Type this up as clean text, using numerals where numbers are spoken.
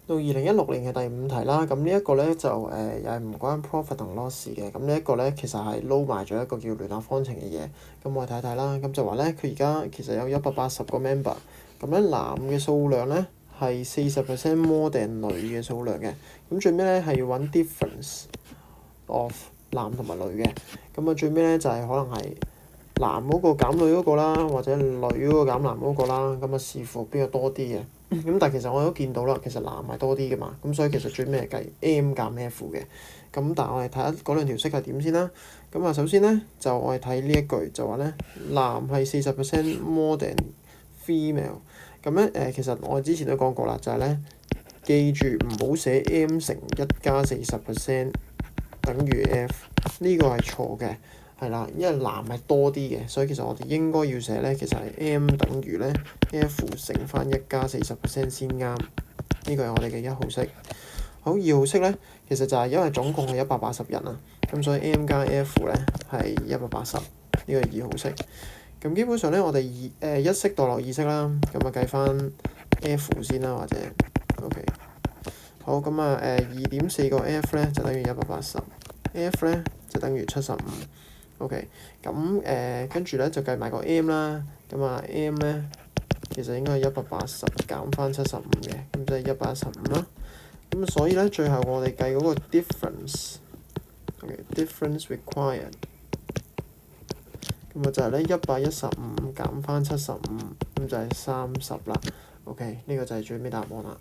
到2016年嘅第5題啦，咁呢一個咧就又係唔關 profit 同 loss 嘅，咁呢一個咧其實係撈埋咗一個叫聯立方程嘅嘢，咁我哋睇睇啦，咁就話咧佢而家其實有180個 member，咁咧男嘅數量咧係40% more than 女嘅數量嘅，咁最尾咧係要揾 difference of 男同埋女嘅，咁啊最尾咧就係可能係男嗰個減女嗰個啦，或者女嗰個減男嗰個啦，咁啊視乎邊個多啲嘅。咁但係其實我都見到啦，其實男係多啲嘅嘛，咁所以其實最尾係計 M 減 F 嘅。咁但係我哋睇下嗰兩條式係點先啦。咁啊首先咧就我哋睇呢一句就話咧男係40% more than female。咁咧其實我之前都講過啦，就係咧記住唔好寫 M 乘1加40%等於 F， 呢個係錯嘅。係啦，因為男係多啲嘅，所以其實我哋應該要寫咧，其實係 M 等於咧 F 乘翻1加40% 先啱。呢個係我哋嘅1號式。好，2號式咧，其實就係因為總共係180人啊，咁所以 M 加 F 咧係180，呢個係2號式。咁基本上咧，我哋一式代落二式啦，咁啊計翻 F 先啦，或者 OK。好，咁啊2.4個 F 咧就等於180，F 咧就等於75。OK， 咁跟住咧就計埋個 M 啦，咁啊 M 咧其實應該係180減翻75嘅，咁即係115啦。咁所以咧最後我哋計嗰個 difference，difference required， 咁啊就係咧115減翻75，咁就係30啦。OK，呢個就係最尾答案啦。